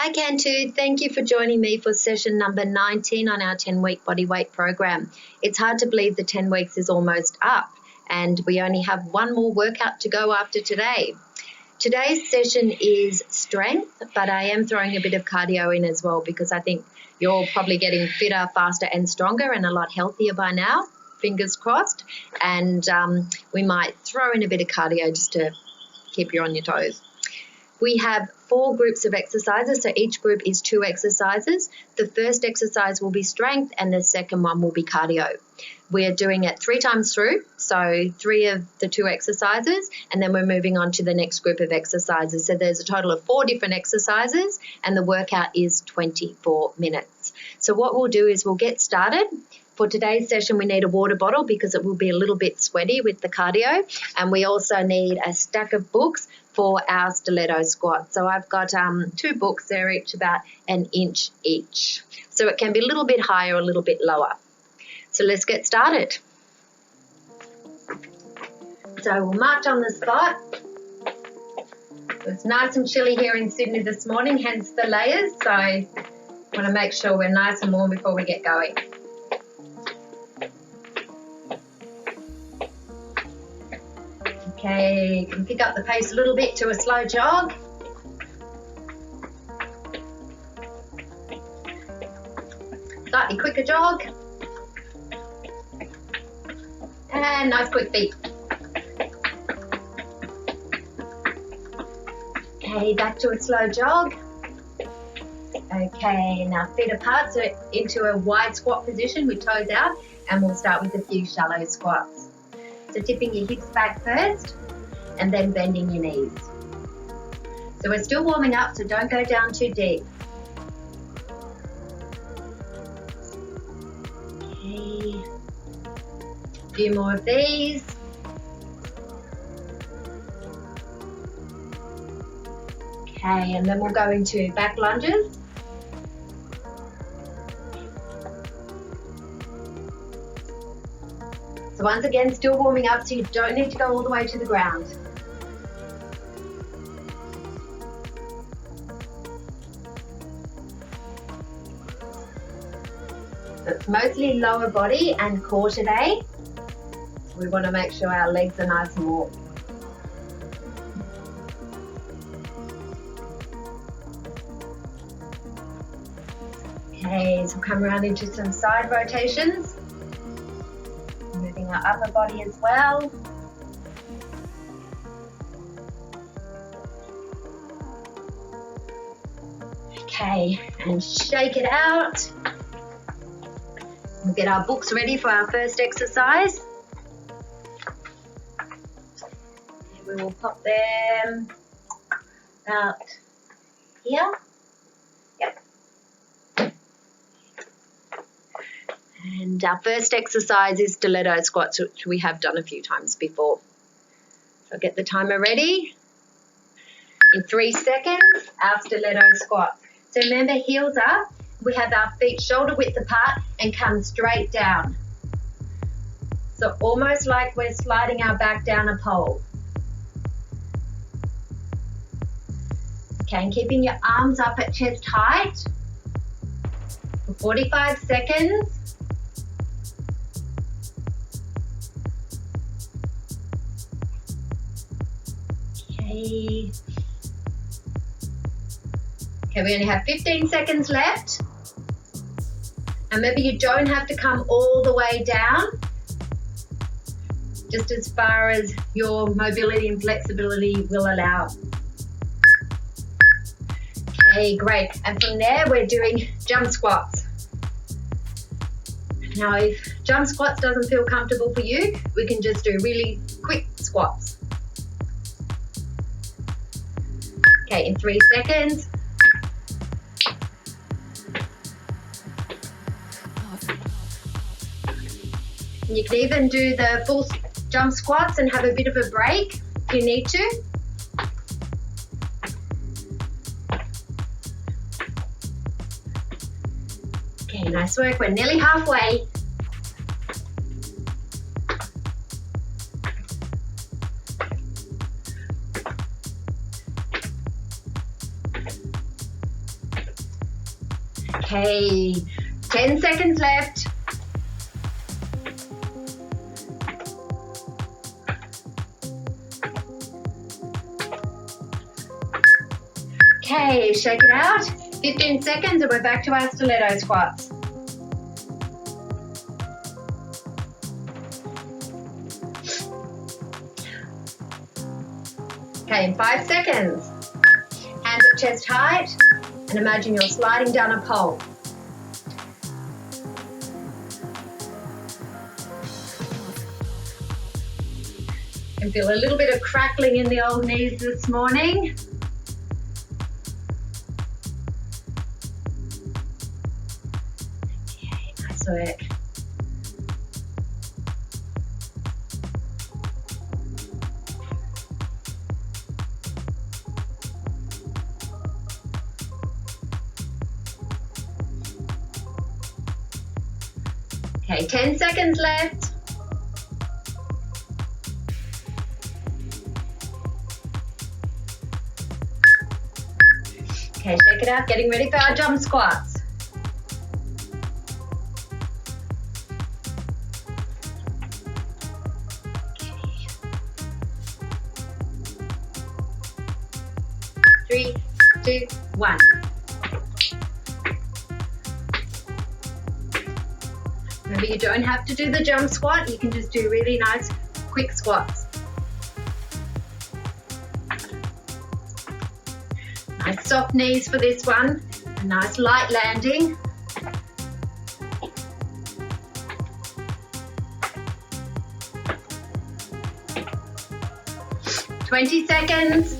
Hi Cantu, thank you for joining me for session number 19 on our 10-week body weight program. It's hard to believe the 10 weeks is almost up and we only have one more workout to go after today. Today's session is strength, but I am throwing a bit of cardio in as well because I think you're probably getting fitter, faster and stronger and a lot healthier by now, fingers crossed, and we might throw in a bit of cardio just to keep you on your toes. We have 4 groups of exercises, so each group is 2 exercises. The first exercise will be strength and the second one will be cardio. We're doing it 3 times through, so 3 of the 2 exercises, and then we're moving on to the next group of exercises. So there's a total of 4 different exercises and the workout is 24 minutes. So what we'll do is we'll get started. For today's session, we need a water bottle because it will be a little bit sweaty with the cardio, and we also need a stack of books for our stiletto squat. So I've got 2 books, they're each about an inch each. So it can be a little bit higher or a little bit lower. So let's get started. So we'll march on the spot. It's nice and chilly here in Sydney this morning, hence the layers. So I want to make sure we're nice and warm before we get going. Okay, you can pick up the pace a little bit to a slow jog. Slightly quicker jog. And nice quick beat. Okay, back to a slow jog. Okay, now feet apart, so into a wide squat position with toes out, and we'll start with a few shallow squats. So tipping your hips back first and then bending your knees. So we're still warming up, so don't go down too deep. Okay. A few more of these. Okay, and then we'll go into back lunges. So once again, still warming up, so you don't need to go all the way to the ground. So it's mostly lower body and core today. We want to make sure our legs are nice and warm. Okay, so we'll come around into some side rotations. Moving our upper body as well. Okay, and shake it out. We'll get our books ready for our first exercise. And we will pop them out here. Yep. And our first exercise is stiletto squats, which we have done a few times before. So get the timer ready. In 3 seconds, our stiletto squat. So remember, heels up. We have our feet shoulder width apart and come straight down. So almost like we're sliding our back down a pole. Okay, and keeping your arms up at chest height for 45 seconds. Okay. Okay, we only have 15 seconds left. And maybe you don't have to come all the way down, just as far as your mobility and flexibility will allow. Okay, great. And from there, we're doing jump squats. Now, if jump squats doesn't feel comfortable for you, we can just do really quick squats. Okay, in 3 seconds. You can even do the full jump squats and have a bit of a break if you need to. Okay, nice work. We're nearly halfway. Okay, 10 seconds left. Okay, shake it out. 15 seconds and we're back to our stiletto squats. Okay, in 5 seconds. Hands at chest height and imagine you're sliding down a pole. Can feel a little bit of crackling in the old knees this morning. Okay, nice work. Okay, 10 seconds left. Okay, shake it out, getting ready for our jump squats. Okay. 3, 2, 1. Remember, you don't have to do the jump squat, you can just do really nice quick squats. Nice soft knees for this one, a nice light landing. "20 seconds.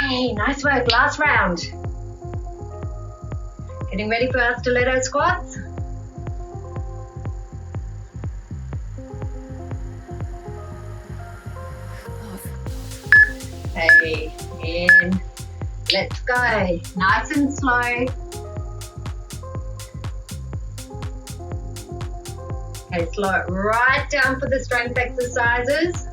Okay, nice work, last round. Getting ready for our stiletto squats. Okay, in, let's go. Nice and slow. Okay, slow it right down for the strength exercises.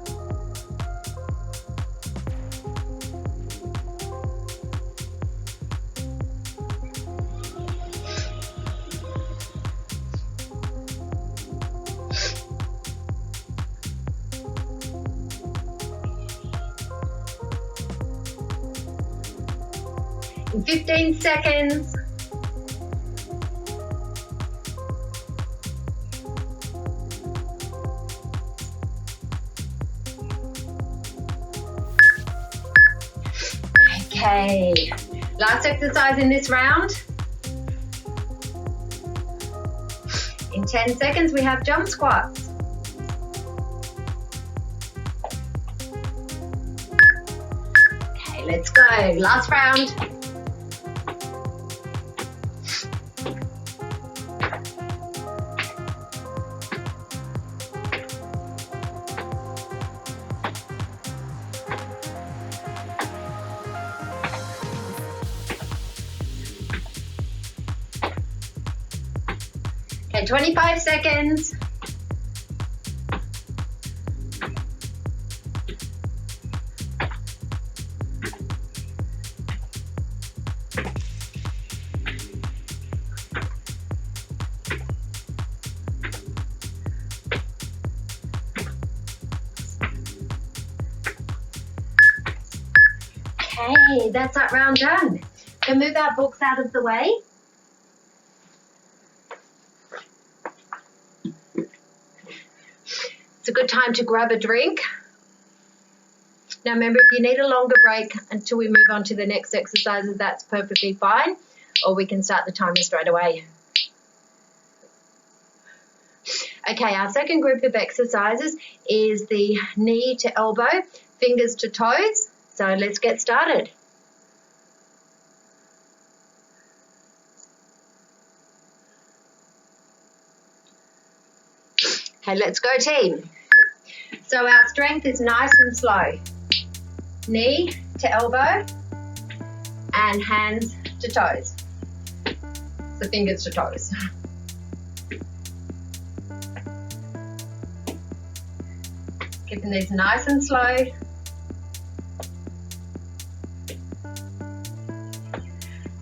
In 15 seconds. Okay, last exercise in this round. In 10 seconds, we have jump squats. Okay, let's go. Last round. Okay, 25 seconds. Okay, that's that round done. So move our books out of the way. It's a good time to grab a drink. Now remember, if you need a longer break until we move on to the next exercises, that's perfectly fine, or we can start the timer straight away. Okay, our second group of exercises is the knee to elbow, fingers to toes. So let's get started. Okay, let's go team. So our strength is nice and slow. Knee to elbow and hands to toes. So fingers to toes. Keeping these nice and slow.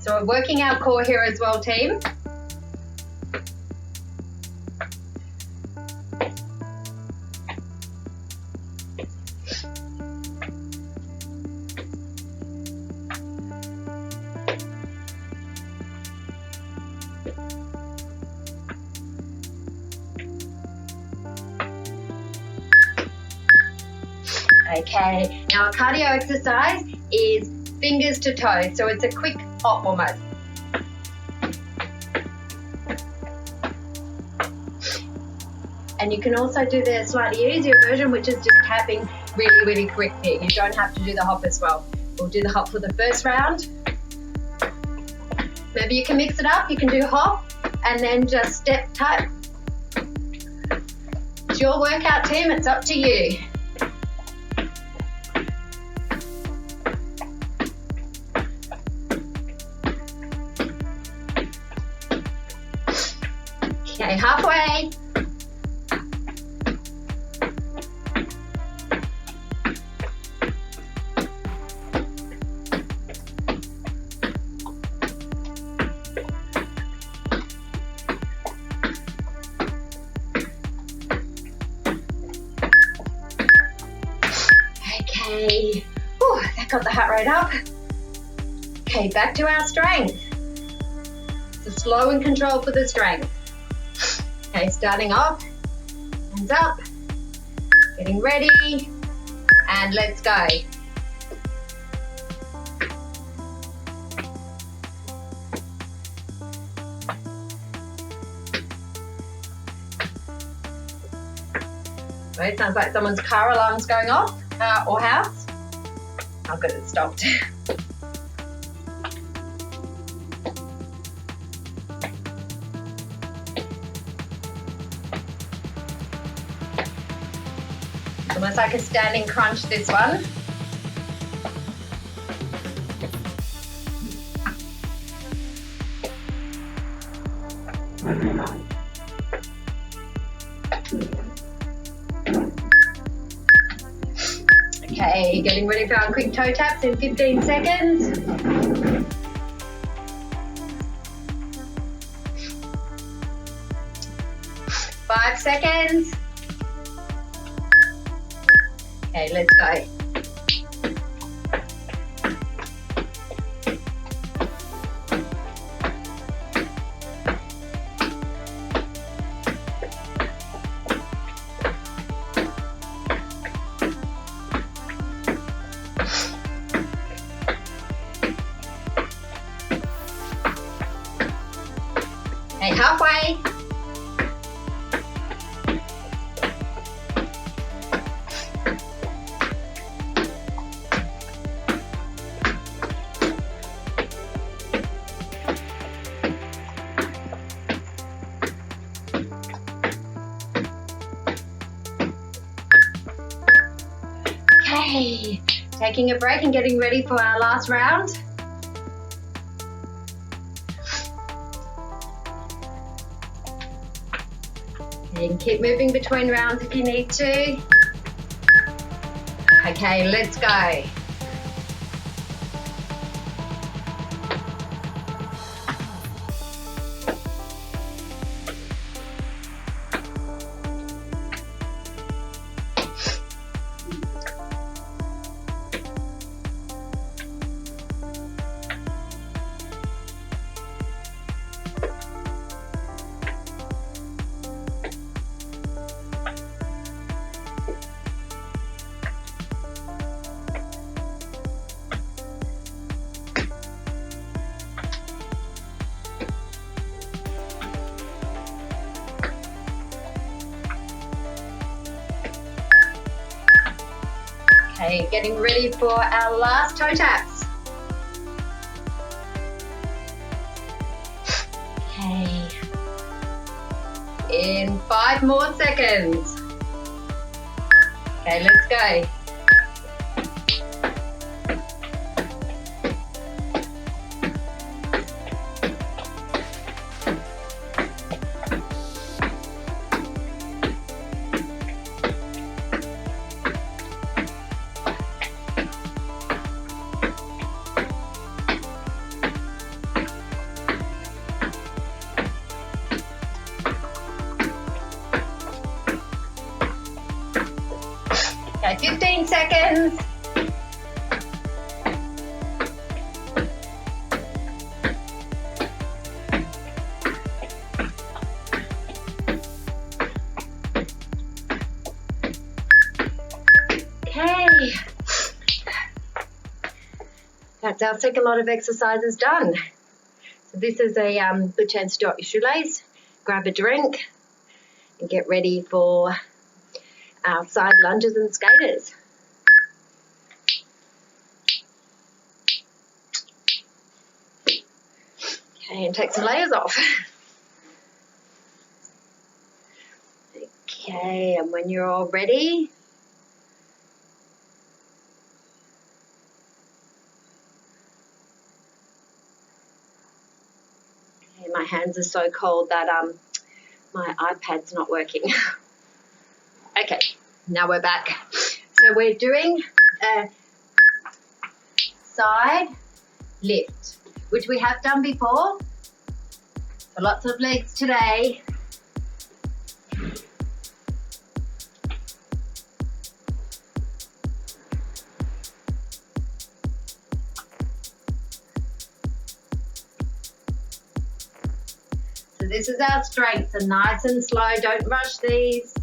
So we're working our core here as well, team. Okay, now our cardio exercise is fingers to toes, so it's a quick hop almost. And you can also do the slightly easier version, which is just tapping really, really quickly. You don't have to do the hop as well. We'll do the hop for the first round. Maybe you can mix it up. You can do hop and then just step tap. It's your workout, team. It's up to you. Okay, halfway. Okay, oh, that got the heart rate up. Okay, back to our strength. So slow and control for the strength. Okay, starting off, hands up, getting ready, and let's go. So it sounds like someone's car alarm's going off, or house. How good it stopped. Almost like a standing crunch, this one. Okay, getting ready for our quick toe taps in 15 seconds. Five seconds. Okay, let's go. Okay, halfway. Okay, taking a break and getting ready for our last round. Okay, and keep moving between rounds if you need to. Okay, let's go. Okay, getting ready for our last toe taps. Okay. In 5 more seconds. Okay, let's go. 15 seconds. Okay. That's our second lot of exercises done. So this is a good chance to drop your shoelace, grab a drink, and get ready for our side lunges and skaters. Okay, and take some layers off. Okay, and when you're all ready, okay, my hands are so cold that my iPad's not working. Okay, now we're back. So we're doing a side lift, which we have done before. So lots of legs today. So this is our strength, and nice and slow, don't rush these.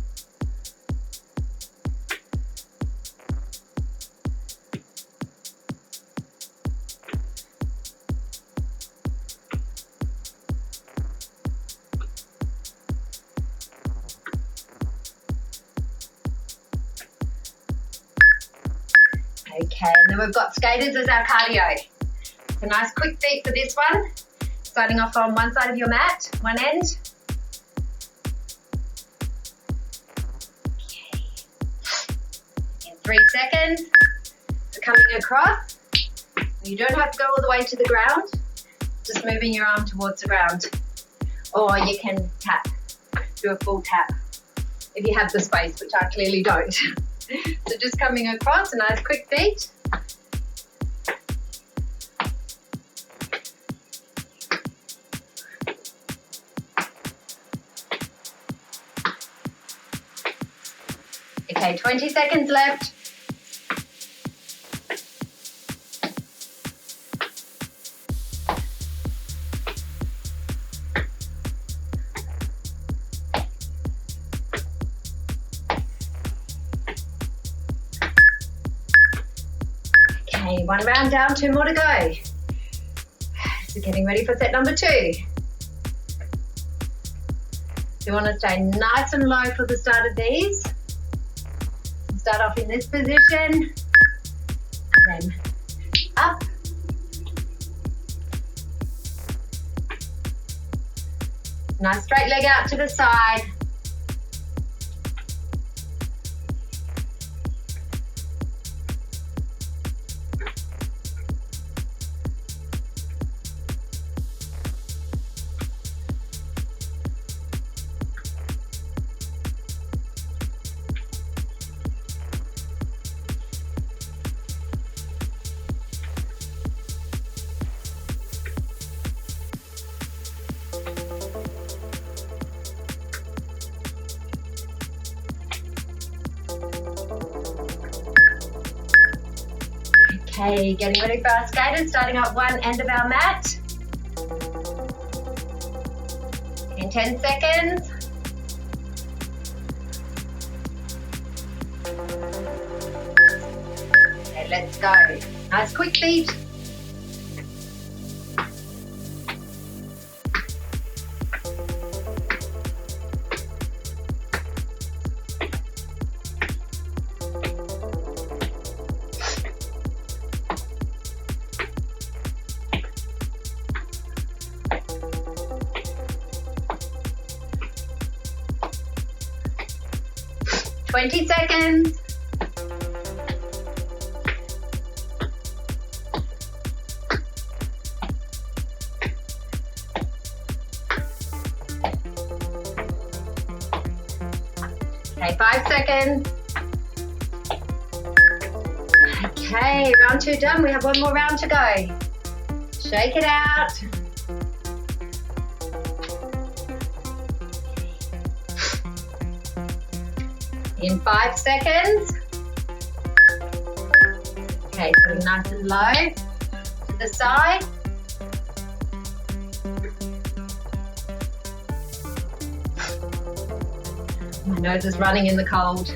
Okay, and then we've got skaters as our cardio. So nice quick beat for this one. Starting off on one side of your mat, one end. Okay. In 3 seconds. So coming across. You don't have to go all the way to the ground. Just moving your arm towards the ground. Or you can tap. Do a full tap if you have the space, which I clearly don't. So just coming across, a nice quick beat. Okay, 20 seconds left. Okay, one round down, 2 more to go. So getting ready for set number 2. You want to stay nice and low for the start of these. Start off in this position, and then up. Nice straight leg out to the side. Okay, getting ready for our skaters, starting at one end of our mat. In 10 seconds. Okay, let's go. Nice quick beat. Twenty seconds. Okay, 5 seconds. Okay, round 2 done. We have one more round to go. Shake it out. In 5 seconds. Okay, putting nice and low to the side. My nose is running in the cold.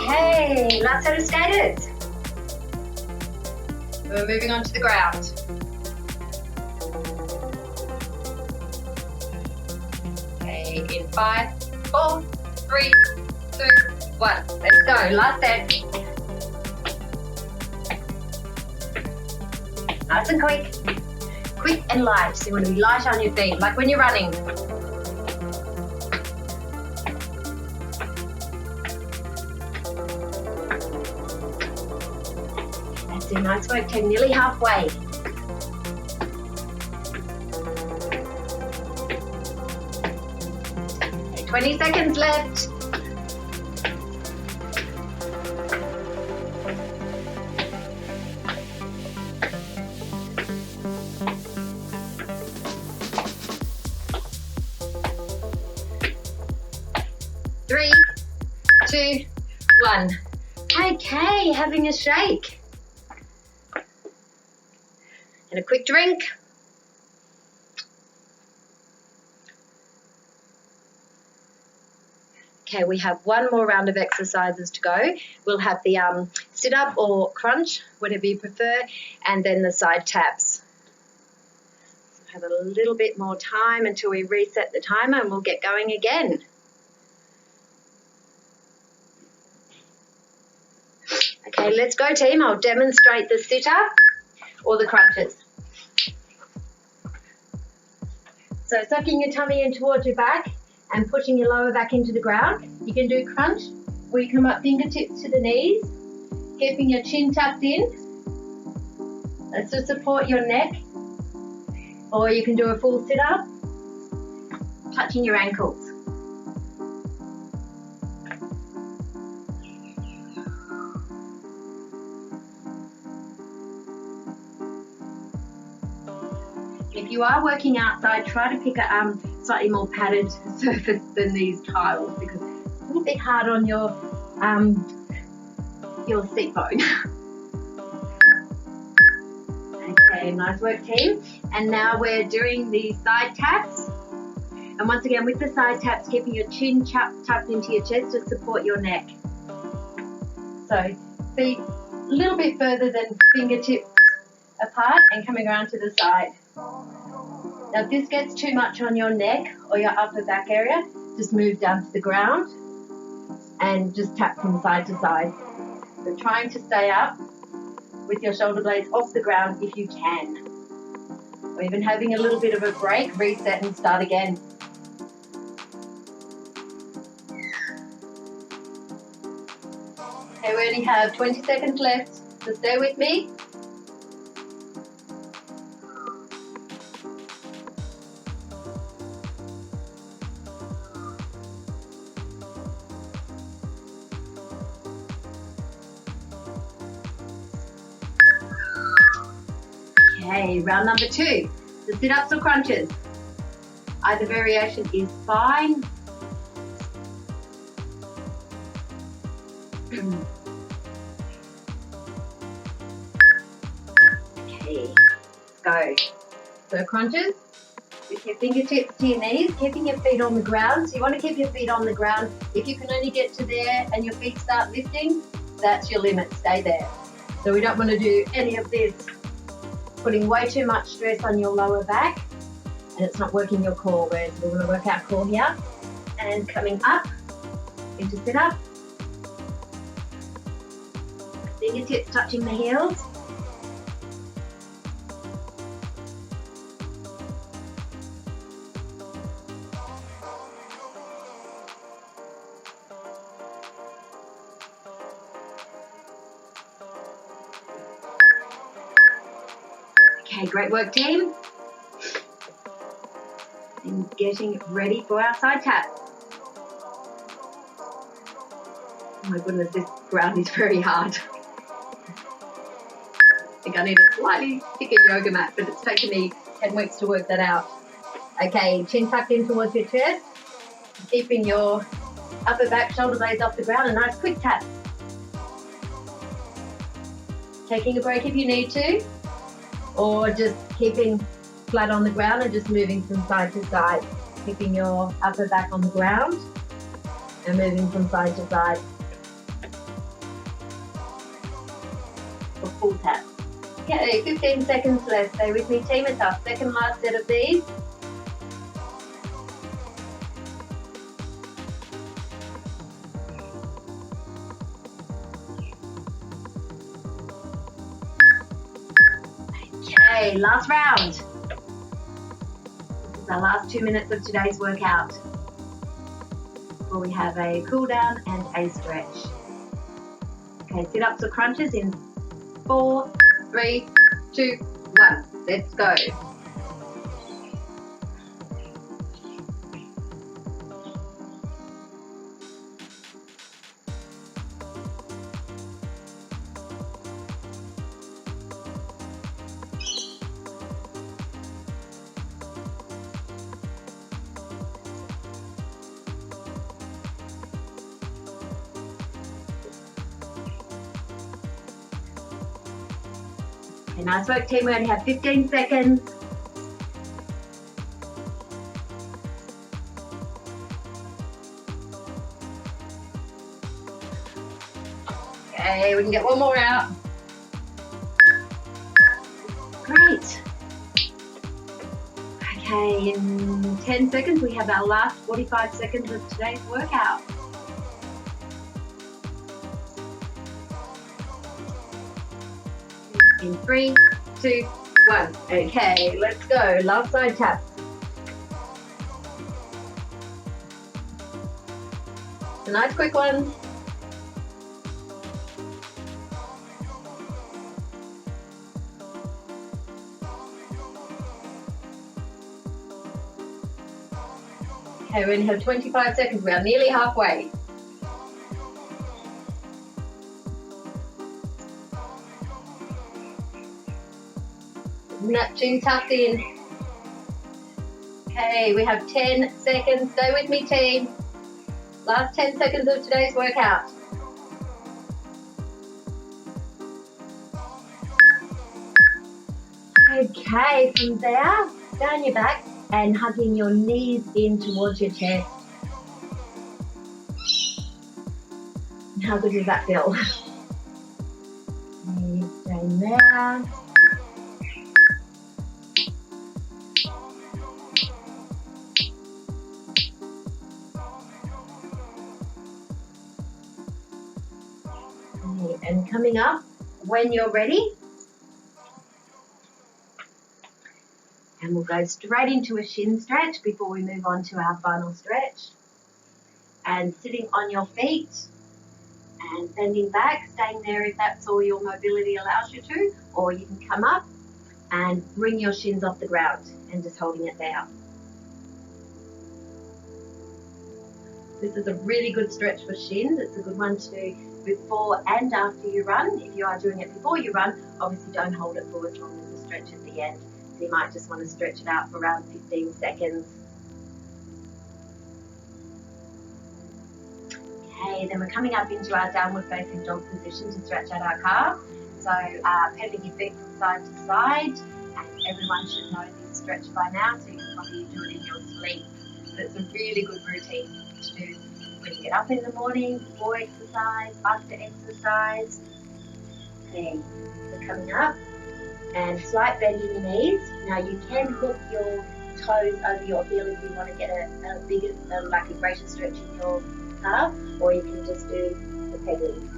Okay, last set of skaters. We're moving on to the ground. Okay, in 5, 4, 3, 2, 1. Let's go. Last set. Nice and quick. Quick and light. So you want to be light on your feet, like when you're running. That's it. Nice work, Tim. Nearly halfway. Okay, 20 seconds left. Three, 2, 1. Okay, having a shake. And a quick drink. Okay, we have one more round of exercises to go. We'll have the sit-up or crunch, whatever you prefer, and then the side taps. So have a little bit more time until we reset the timer and we'll get going again. Okay, let's go, team. I'll demonstrate the sit-up or the crunches. So sucking your tummy in towards your back and pushing your lower back into the ground. You can do crunch where you come up fingertips to the knees, keeping your chin tucked in. That's to support your neck. Or you can do a full sit-up, touching your ankles. If you are working outside, try to pick a slightly more padded surface than these tiles because it's a little bit hard on your seat bone. Okay, nice work, team. And now we're doing the side taps. And once again, with the side taps, keeping your chin tucked into your chest to support your neck. So feet a little bit further than fingertips apart and coming around to the side. Now if this gets too much on your neck or your upper back area, just move down to the ground and just tap from side to side. So trying to stay up with your shoulder blades off the ground if you can. Or even having a little bit of a break, reset and start again. Okay, we only have 20 seconds left, so stay with me. Okay, round number 2, the sit-ups or crunches. Either variation is fine. Okay, let's go. So crunches with your fingertips to your knees, keeping your feet on the ground. So you want to keep your feet on the ground. If you can only get to there and your feet start lifting, that's your limit, stay there. So we don't want to do any of this putting way too much stress on your lower back and it's not working your core, whereas we want to work our core here. And coming up into sit-up. Fingertips touching the heels. Okay, great work, team. And getting ready for our side tap. Oh my goodness, this ground is very hard. I think I need a slightly thicker yoga mat, but it's taken me 10 weeks to work that out. Okay, chin tucked in towards your chest. Keeping your upper back, shoulder blades off the ground. A nice quick tap. Taking a break if you need to, or just keeping flat on the ground and just moving from side to side. Keeping your upper back on the ground and moving from side to side. A full tap. Okay, 15 seconds left. Stay with me, team. It's our second last set of these. Okay, last round. This is our last 2 minutes of today's workout, before we have a cool down and a stretch. Okay, sit-ups or crunches in 4, 3, 2, 1. Let's go. Okay, nice work, team. We only have 15 seconds. Okay, we can get one more out. Great. Okay, in 10 seconds, we have our last 45 seconds of today's workout. In 3, 2, 1. Okay, let's go. Last side tap. A nice quick one. Okay, we only have 25 seconds. We are nearly halfway. Not too tucked in. Okay, we have 10 seconds. Stay with me, team. Last 10 seconds of today's workout. Okay, from there, down your back and hugging your knees in towards your chest. How good does that feel? Stay there. And coming up, when you're ready, and we'll go straight into a shin stretch before we move on to our final stretch. And sitting on your feet and bending back, staying there if that's all your mobility allows you to, or you can come up and bring your shins off the ground and just holding it there. This is a really good stretch for shins. It's a good one to do before and after you run. If you are doing it before you run, obviously don't hold it for as long as the stretch at the end. So you might just want to stretch it out for around 15 seconds. Okay, then we're coming up into our downward facing dog position to stretch out our calf. So pedaling your feet from side to side, and everyone should know this stretch by now, so you can probably do it in your sleep. But it's a really good routine to do when you get up in the morning, before exercise, after exercise. Okay, so coming up, and slight bend in your knees. Now you can hook your toes over your heel if you want to get a bigger, like a greater stretch in your calf, or you can just do the pedaling.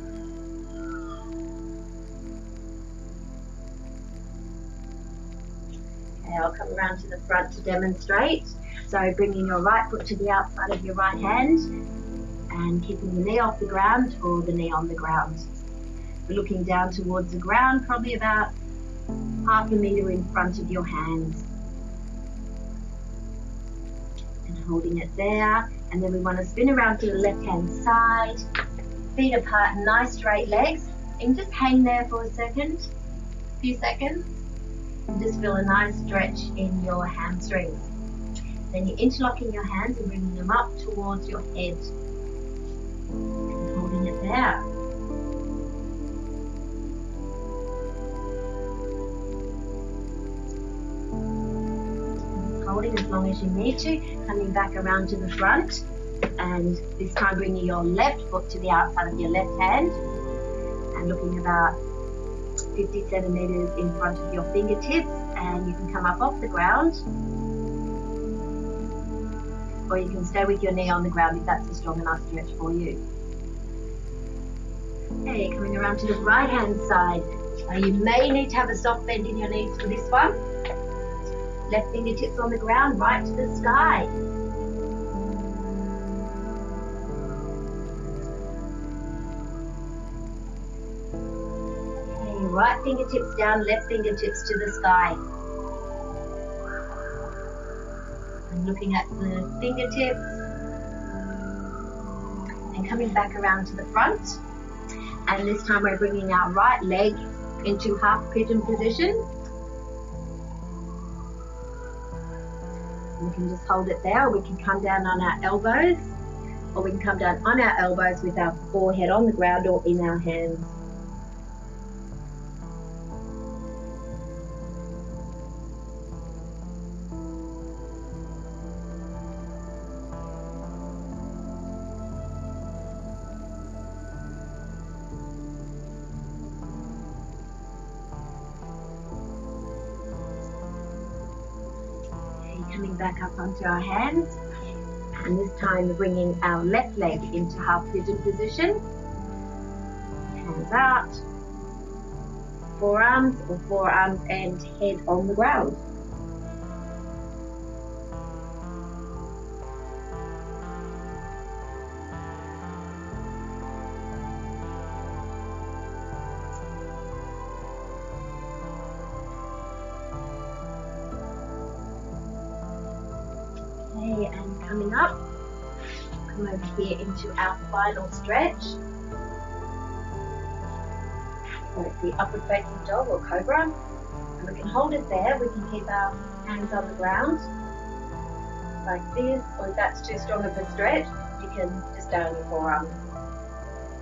Okay, I'll come around to the front to demonstrate. So bringing your right foot to the outside of your right hand and keeping the knee off the ground or the knee on the ground. We're looking down towards the ground, probably about half a metre in front of your hands. And holding it there. And then we want to spin around to the left-hand side. Feet apart, nice straight legs. And just hang there for a few seconds. And just feel a nice stretch in your hamstrings. Then you're interlocking your hands and bringing them up towards your head. And holding it there. Holding as long as you need to, coming back around to the front, and this time bringing your left foot to the outside of your left hand and looking about 50 centimeters in front of your fingertips, and you can come up off the ground, or you can stay with your knee on the ground if that's a strong enough stretch for you. Okay, coming around to the right hand side. You may need to have a soft bend in your knees for this one. Left fingertips on the ground, right to the sky. Okay, right fingertips down, left fingertips to the sky. And looking at the fingertips. And coming back around to the front. And this time we're bringing our right leg into half pigeon position. We can just hold it there, or we can come down on our elbows, or we can come down on our elbows with our forehead on the ground or in our hands. Coming back up onto our hands, and this time we're bringing our left leg into half pigeon position. Hands out, forearms and head on the ground. And coming up, come over here into our final stretch. So it's the upward facing dog or cobra, and we can hold it there. We can keep our hands on the ground like this, or if that's too strong of a stretch, you can just stay on your forearm.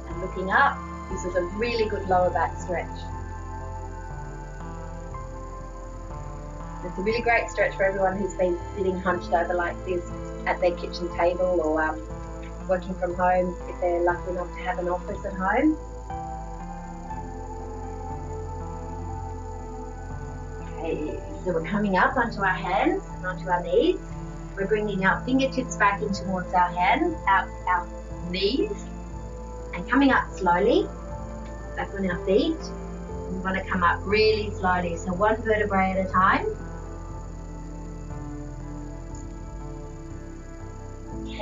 And looking up, this is a really good lower back stretch. It's a really great stretch for everyone who's been sitting hunched over like this at their kitchen table, or working from home if they're lucky enough to have an office at home. Okay, so we're coming up onto our hands and onto our knees. We're bringing our fingertips back in towards our hands, our knees, and coming up slowly, back on our feet. We want to come up really slowly, so one vertebrae at a time.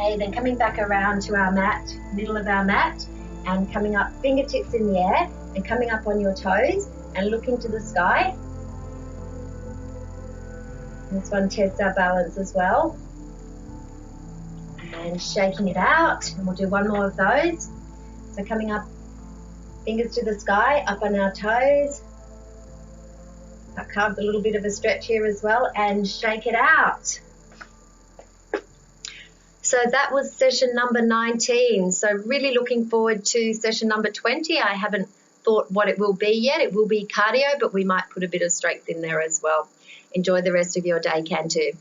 Okay, then coming back around to our mat, middle of our mat, and coming up fingertips in the air, and coming up on your toes, and looking to the sky. This one tests our balance as well. And shaking it out, and we'll do one more of those. So coming up, fingers to the sky, up on our toes. I've carved a little bit of a stretch here as well, and shake it out. So that was session number 19. So really looking forward to session number 20. I haven't thought what it will be yet. It will be cardio, but we might put a bit of strength in there as well. Enjoy the rest of your day, Cantu.